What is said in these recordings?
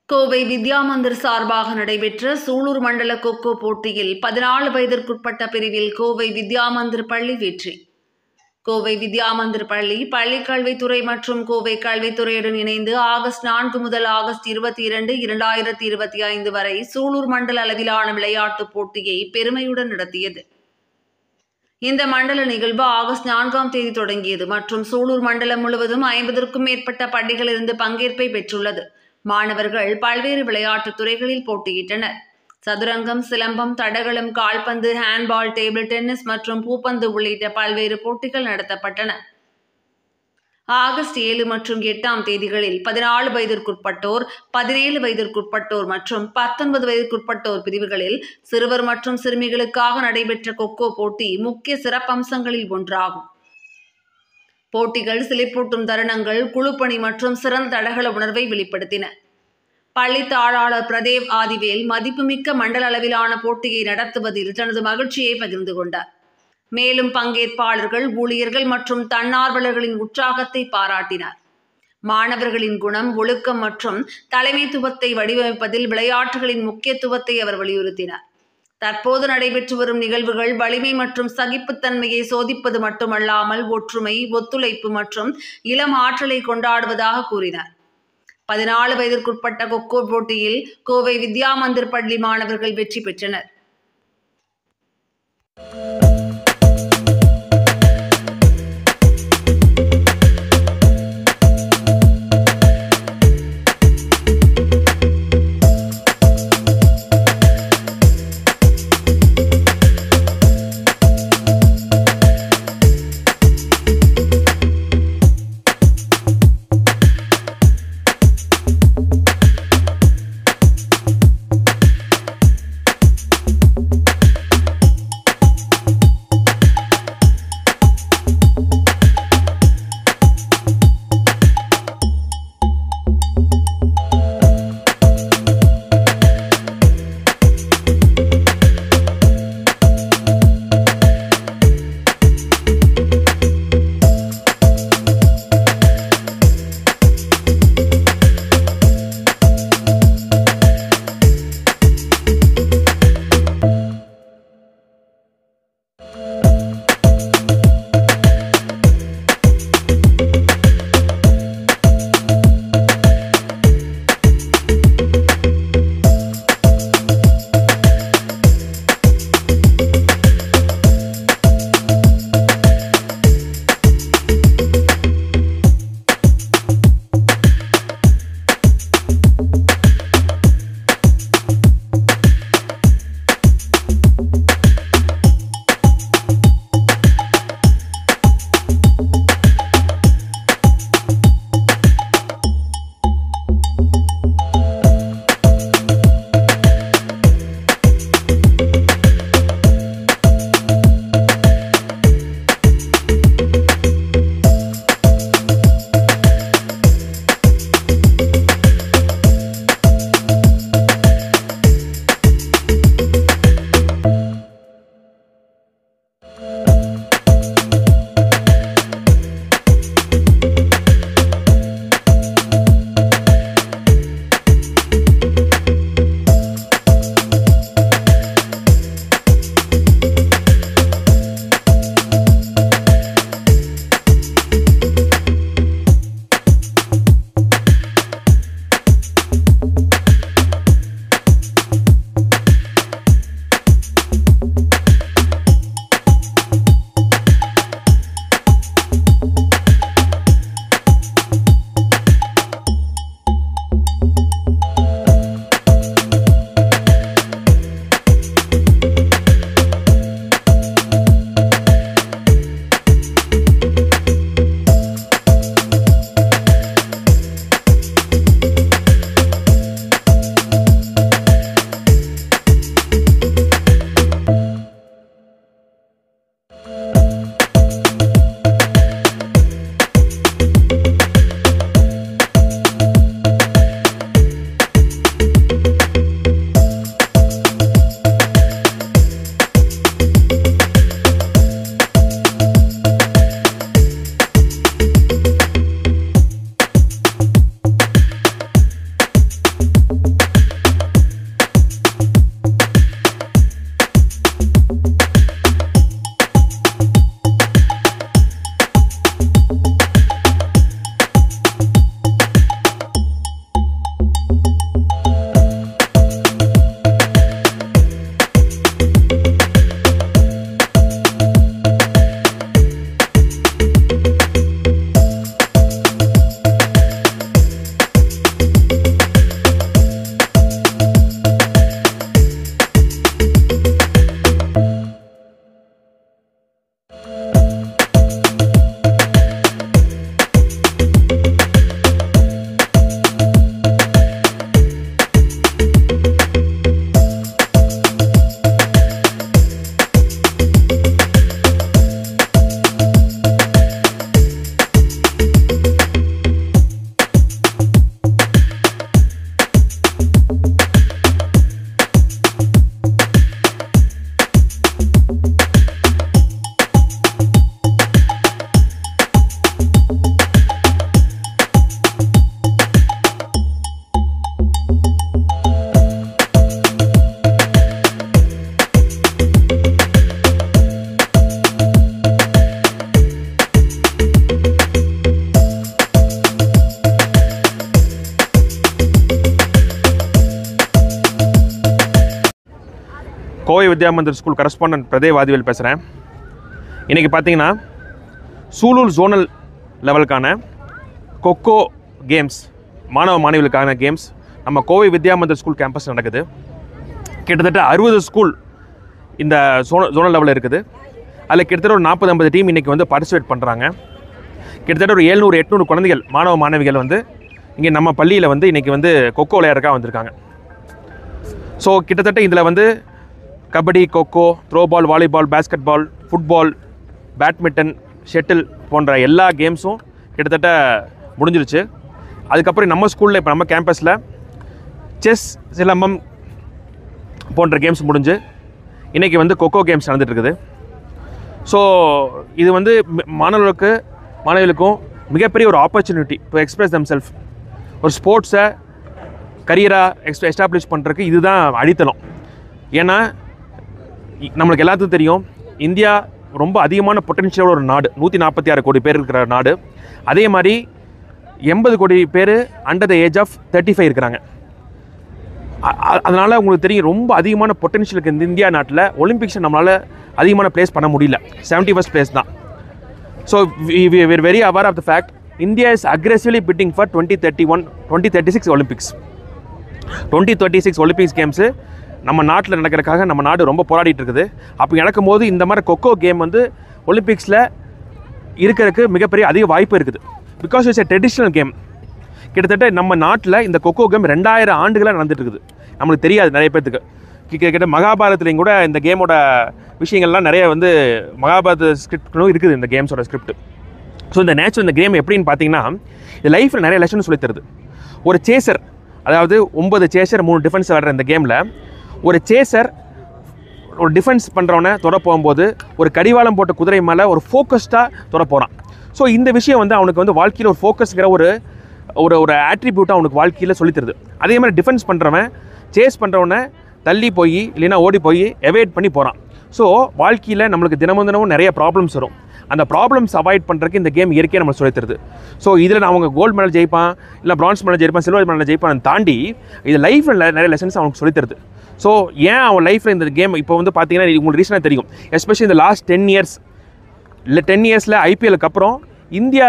கோவை வித்யாமந்திர் சார்பாக நடைபெற்ற சூலூர் மண்டல கொக்கோ போட்டியில் 14 வயதிற்குட்பட்ட பிரிவில் கோவை வித்யாமந்திர் பள்ளி வெற்றி. கோவை வித்யாமந்திர் பள்ளி பள்ளிக்கல்வித்துறை மற்றும் கோவை கல்வித்துறையுடன் இணைந்து ஆகஸ்ட் 4 முதல் ஆகஸ்ட் 22, 2025 வரை சூலூர் மண்டல அளவிலான விளையாட்டுப் போட்டியை பெருமையுடன் நடத்தியது. இந்த மண்டல நிகழ்வு ஆகஸ்ட் 4ஆம் தேதி தொடங்கியது மற்றும் சூலூர் மண்டலம் முழுவதும் 50க்கும் மேற்பட்ட பள்ளிகளிலிருந்து பங்கேற்பை பெற்றுள்ளது. மாணவர்கள் பல்வேறு விளையாட்டுத் துறைகளில் போட்டியிட்டனர். சதுரங்கம், சிலம்பம், தடகளம், கால்பந்து, ஹேண்ட்பால், டேபிள் டென்னிஸ் மற்றும் பூப்பந்து உள்ளிட்ட பல்வேறு போட்டிகள் நடத்தப்பட்டன. ஆகஸ்ட் 7 மற்றும் 8ஆம் தேதிகளில் 14 வயதிற்குட்பட்டோர், 17 வயதிற்குட்பட்டோர் மற்றும் 19 வயதிற்குட்பட்டோர் பிரிவுகளில் சிறுவர் மற்றும் சிறுமிகளுக்காக நடைபெற்ற கொக்கோ போட்டி முக்கிய சிறப்பம்சங்களில் ஒன்றாகும். போட்டிகள் சிலிப்பூட்டும் தருணங்கள், குழுப்பணி மற்றும் சிறந்த தடகள உணர்வை வெளிப்படுத்தின. பள்ளி தாளாளர் பிரதேவ் ஆதிவேல் மதிப்புமிக்க மண்டல அளவிலான போட்டியை நடத்துவதில் தனது மகிழ்ச்சியை பகிர்ந்து கொண்டார். மேலும் பங்கேற்பாளர்கள், ஊழியர்கள் மற்றும் தன்னார்வலர்களின் உற்சாகத்தை பாராட்டினார். மாணவர்களின் குணம், ஒழுக்கம் மற்றும் தலைமைத்துவத்தை வடிவமைப்பதில் விளையாட்டுகளின் முக்கியத்துவத்தை அவர் வலியுறுத்தினார். தற்போது நடைபெற்று வரும் நிகழ்வுகள் வலிமை மற்றும் சகிப்புத்தன்மையை சோதிப்பது மட்டுமல்லாமல் ஒற்றுமை, ஒத்துழைப்பு மற்றும் இளம் ஆற்றலை கொண்டாடுவதாக கூறினார். 14 வயதிற்குட்பட்ட கொக்கோ போட்டியில் கோவை வித்யாமந்திர் பள்ளி மாணவர்கள் வெற்றி பெற்றனர். கோவை வித்யாமந்திர் ஸ்கூல் கரஸ்பாண்டன்ட் பிரதேவ் வாதிவேல் பேசுகிறேன். இன்றைக்கி பார்த்தீங்கன்னா சூலூர் ஜோனல் லெவலுக்கான கொக்கோ கேம்ஸ், மாணவ மாணவிகளுக்கான கேம்ஸ் நம்ம கோவை வித்யாமந்திர் ஸ்கூல் கேம்பஸ் நடக்குது. கிட்டத்தட்ட 60 ஸ்கூல் இந்த ஜோனல் லெவலில் இருக்குது. அதில் கிட்டத்தட்ட ஒரு 40-50 டீம் இன்றைக்கி வந்து பார்ட்டிசிபேட் பண்ணுறாங்க. கிட்டத்தட்ட ஒரு 700-800 குழந்தைகள், மாணவ மாணவிகள் வந்து இங்கே நம்ம பள்ளியில் வந்து இன்றைக்கி வந்து கொக்கோ விளையாடுறதுக்காக வந்திருக்காங்க. ஸோ கிட்டத்தட்ட இதில் வந்து kabaddi, kho kho, throwball, volleyball, basketball, football, badminton, shuttle போன்ற எல்லா கேம்ஸும் கிட்டத்தட்ட முடிஞ்சிருச்சு. அதுக்கப்புறம் நம்ம ஸ்கூலில் இப்போ நம்ம கேம்பஸில் செஸ், சிலம்பம் போன்ற கேம்ஸ் முடிஞ்சு இன்றைக்கி வந்து கொக்கோ கேம்ஸ் நடந்துகிட்ருக்குது. ஸோ இது வந்து மாணவர்களுக்கும் மிகப்பெரிய ஒரு opportunity to express them self. ஒரு ஸ்போர்ட்ஸை கரியராக எஸ்டாப்ளிஷ் பண்ணுறதுக்கு இதுதான் அடித்தளம். ஏன்னா நம்மளுக்கு எல்லாத்துக்கும் தெரியும், இந்தியா ரொம்ப அதிகமான பொட்டென்ஷியலோட ஒரு நாடு. 146 கோடி பேர் இருக்கிற நாடு. அதே மாதிரி 80 கோடி பேர் அண்டர் த ஏஜ் ஆஃப் 35 இருக்கிறாங்க. அதனால் உங்களுக்கு தெரியும், ரொம்ப அதிகமான பொட்டென்ஷியலுக்கு இந்த இந்தியா நாட்டில் ஒலிம்பிக்ஸை நம்மளால் அதிகமான பிளேஸ் பண்ண முடியல. 71st பிளேஸ் தான். So we are very aware of the fact India is aggressively bidding for 2036 Olympics. 2036 Olympics games நம்ம நாட்டில் நடக்கிறதுக்காக நம்ம நாடு ரொம்ப போராடிட்டு இருக்குது. அப்போ நடக்கும்போது இந்த மாதிரி கொக்கோ கேம் வந்து ஒலிம்பிக்ஸில் இருக்கிறதுக்கு மிகப்பெரிய அதிக வாய்ப்பு இருக்குது. Because it's a traditional game. கிட்டத்தட்ட நம்ம நாட்டில் இந்த கொக்கோ கேம் 2000 ஆண்டுகளாக நடந்துட்டு இருக்குது. நம்மளுக்கு தெரியாது நிறைய பேர்த்துக்கு. கிட்டத்தட்ட மகாபாரதத்துலேயும் கூட இந்த கேமோட விஷயங்கள்லாம் நிறைய வந்து மகாபாரத ஸ்கிரிப்டும் இருக்குது இந்த கேம்ஸோட ஸ்கிரிப்ட். ஸோ இந்த இந்த கேம் எப்படின்னு பார்த்தீங்கன்னா, இது லைஃப்பில் நிறைய லெசன் சொல்லி தருது. ஒரு சேசர், அதாவது 9 சேசர் 3 டிஃபென்ஸ் ஆடுற இந்த கேமில் ஒரு சேசர் ஒரு டிஃபென்ஸ் பண்ணுறவனை தொட போகும்போது ஒரு கடிவாளம் போட்ட குதிரை மேலே ஒரு ஃபோக்கஸ்டாக தொட போகிறான். ஸோ இந்த விஷயம் வந்து அவனுக்கு வந்து வாழ்க்கையில் ஒரு ஃபோக்கஸ்ங்கிற ஒரு ஒரு ஆட்ரிபியூட்டாக அவனுக்கு வாழ்க்கையில் சொல்லித்தருது. அதே மாதிரி டிஃபென்ஸ் பண்ணுறவன் சேஸ் பண்ணுறவனை தள்ளி போய் இல்லைன்னா ஓடி போய் எவேட் பண்ணி போகிறான். ஸோ வாழ்க்கையில் நம்மளுக்கு தினமும் நிறைய ப்ராப்ளம்ஸ் வரும். அந்த ப்ராப்ளம்ஸ் அவாய்ட் பண்ணுறதுக்கு இந்த கேம் இயற்கையாக நம்ம சொல்லித்தருது. ஸோ இதில் நான் அவங்க கோல்டு மெடல் ஜெயிப்பான், இல்லை பிரான்ஸ் மெடல் ஜெயிப்பான், சில்வர் மெடல் ஜெயிப்பான் தாண்டி இது லைஃப்பில் நிறைய லெசன்ஸ் அவனுக்கு சொல்லித்தருது. ஸோ ஏன் அவன் லைஃப்பில் இந்த கேம் இப்போ வந்து பார்த்தீங்கன்னா உங்களுக்கு ரீசனாக தெரியும், எஸ்பெஷலி இந்த லாஸ்ட் 10 இயர்ஸ் இல்லை 10 இயர்ஸில் ஐபிஎலுக்கு அப்புறம் India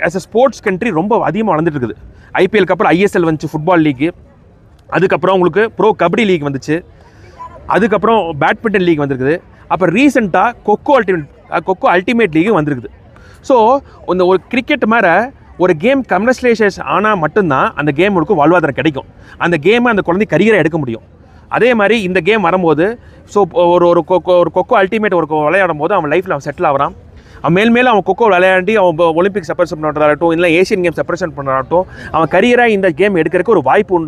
as a sports country ரொம்ப அதிகமாக வளர்ந்துட்டு இருக்குது. ஐபிஎலுக்கு அப்புறம் ஐஎஸ்எல் வந்துச்சு, ஃபுட்பால் லீக்கு. அதுக்கப்புறம் உங்களுக்கு ப்ரோ கபடி லீக் வந்துச்சு. அதுக்கப்புறம் பேட்மிண்டன் லீக் வந்திருக்குது. அப்புறம் ரீசெண்டாக கொக்கோ அல்டிமேட் லீக் வந்திருக்குது. ஸோ இந்த ஒரு கிரிக்கெட் மாதிரி ஒரு கேம் கமர்ஷியலைசேஷ் ஆனால் மட்டும்தான் அந்த கேமுக்கு வாழ்வாதாரம் கிடைக்கும். அந்த கேமை அந்த குழந்தை கரியரை எடுக்க முடியும். அதே மாதிரி இந்த கேம் வரும்போது ஸோ ஒரு கொக்கோ அல்டிமேட் ஒரு விளையாடும் போது அவன் லைஃப்பில் அவன் செட்டில் ஆகிறான். அவன் மேலும் அவன் கொக்கோ விளையாடி அவன் ஒலிம்பிக்ஸ் ரெப்ரசென்ட் பண்ணுறதாகட்டும், இல்லை ஏஷியன் கேம்ஸ் ரெப்ரசென்ட் பண்ணுறதாகட்டும், அவன் கரியராக இந்த கேம் எடுக்கிறதுக்கு ஒரு வாய்ப்பு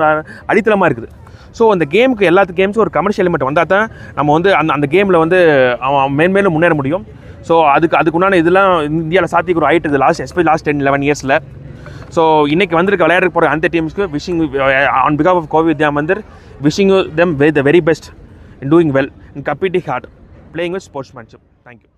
அடித்தளமாக இருக்குது. ஸோ அந்த கேமுக்கு எல்லாத்து கேம்ஸும் ஒரு கமர்ஷியல் எலிமெண்ட் வந்தால் தான் நம்ம வந்து அந்த கேமில் வந்து அவன் மேலும் முன்னேற முடியும். ஸோ அதுக்குண்டான இதெல்லாம் இந்தியாவில் சாத்தியக்கூறு ஆகிட்டு இருக்குது எஸ்பெஷலி லாஸ்ட் 10-11 இயர்ஸில். ஸோ இன்றைக்கி வந்திருக்க விளையாட போகிற அந்த டீம்ஸ்க்கு விஷிங் ஆன் பிகாஃப் of Kovai Vidyamandir, wishing them the very best in doing well in competing hard, playing with sportsmanship. Thank you.